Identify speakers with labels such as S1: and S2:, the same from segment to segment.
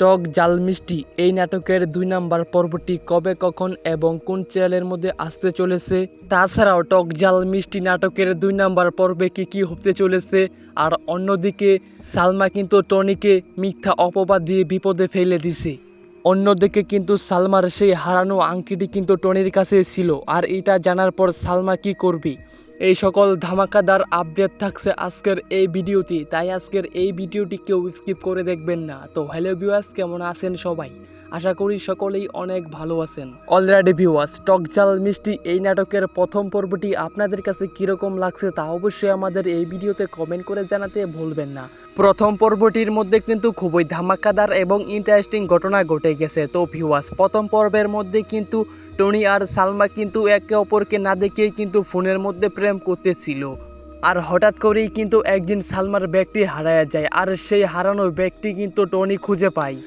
S1: টক ঝাল মিষ্টি এই নাটকের ২ নাম্বার পর্বটি কবে কখন এবং কোন চ্যানেলের মধ্যে আসতে চলেছে, তাছাড়াও টক ঝাল মিষ্টি নাটকের ২ নাম্বার পর্বে কি হতে চলেছে, আর অন্যদিকে সালমা কিন্তু টনিকে মিথ্যা অপবাদ দিয়ে বিপদে ফেলে দিছে। অন্যদিকে কিন্তু সালমার সেই হারানো আংটিটি কিন্তু টনির কাছে ছিল, আর এটা জানার পর সালমা কি করবে, এই সকল ধামাকাদার আপডেট থাকছে আজকের এই ভিডিওতে। তাই আজকের এই ভিডিওটি কেউ স্কিপ করে দেখবেন না। তো হ্যালো ভিউয়ার্স, কেমন আছেন সবাই? আশা করি সকলেই অনেক ভালো আছেন। অলরেডি ভিউয়ার্স, টক ঝাল মিষ্টি এই নাটকের প্রথম পর্বটি আপনাদের কাছে কীরকম লাগছে তা অবশ্যই আমাদের এই ভিডিওতে কমেন্ট করে জানাতে ভুলবেন না। প্রথম পর্বটির মধ্যে কিন্তু খুবই ধামাকাদার এবং ইন্টারেস্টিং ঘটনা ঘটে গেছে। তো ভিউয়ার্স, প্রথম পর্বের মধ্যে কিন্তু টনি আর সালমা কিন্তু একে অপরকে না দেখেই কিন্তু ফোনের মধ্যে প্রেম করতেছিল, আর হঠাৎ করেই কিন্তু একদিন সালমার ব্যাগটি হারায় যায়, আর সেই হারানো ব্যাগটি কিন্তু টনি খুঁজে পায়।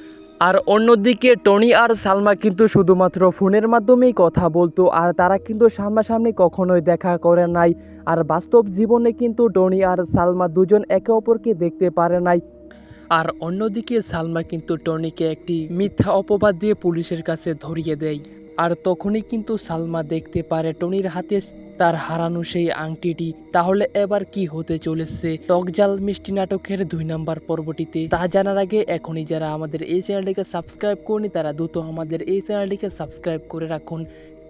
S1: আর অন্যদিকে টনি আর সালমা কিন্তু শুধুমাত্র ফোনের মাধ্যমেই কথা বলতো, আর তারা কিন্তু সামনাসামনি কখনোই দেখা করে নাই। আর বাস্তব জীবনে কিন্তু টনি আর সালমা দুজন একে অপরকে দেখতে পারে নাই। আর অন্যদিকে সালমা কিন্তু টনিকে একটি মিথ্যা অপবাদ দিয়ে পুলিশের কাছে ধরিয়ে দেয়। আর তখনই কিন্তু সালমা দেখতে পারে টনির হাতে তার হারানো সেই আংটিটি। তাহলে এবার কি হতে চলেছে টক ঝাল মিষ্টি নাটকের ২ নাম্বার পর্বটিতে, তা জানার আগে এখনই যারা আমাদের এই চ্যানেলটিকে সাবস্ক্রাইব করেনি তারা দ্রুত আমাদের এই চ্যানেলটিকে সাবস্ক্রাইব করে রাখুন,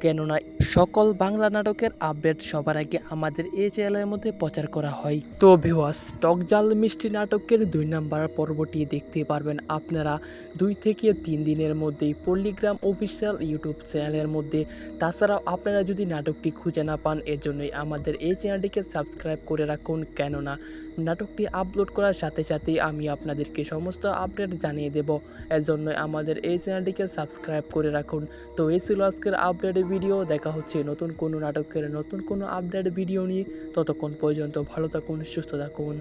S1: কেননা সকল বাংলা নাটকের আপডেট সবার আগে আমাদের এই চ্যানেলের মধ্যে প্রচার করা হয়। তো ভিউয়ার্স, টক ঝাল মিষ্টি নাটকের ২ নাম্বার পর্বটি দেখতে পারবেন আপনারা ২ থেকে ৩ দিনের মধ্যেই পল্লিগ্রাম অফিসিয়াল ইউটিউব চ্যানেলের মধ্যে। তাছাড়াও আপনারা যদি নাটকটি খুঁজে না পান, এজন্যই আমাদের এই চ্যানেলটিকে সাবস্ক্রাইব করে রাখুন, কেননা নাটকটি আপলোড করার সাথে সাথেই আমি আপনাদেরকে সমস্ত আপডেট জানিয়ে দেব। এজন্যই আমাদের এই চ্যানেলটিকে সাবস্ক্রাইব করে রাখুন। তো এই ছিল আজকের আপডেট ভিডিও। দেখা হচ্ছে নতুন কোনো নাটকের নতুন কোনো আপডেট ভিডিও নিয়ে। ততক্ষণ পর্যন্ত ভালো থাকুন, সুস্থ থাকুন।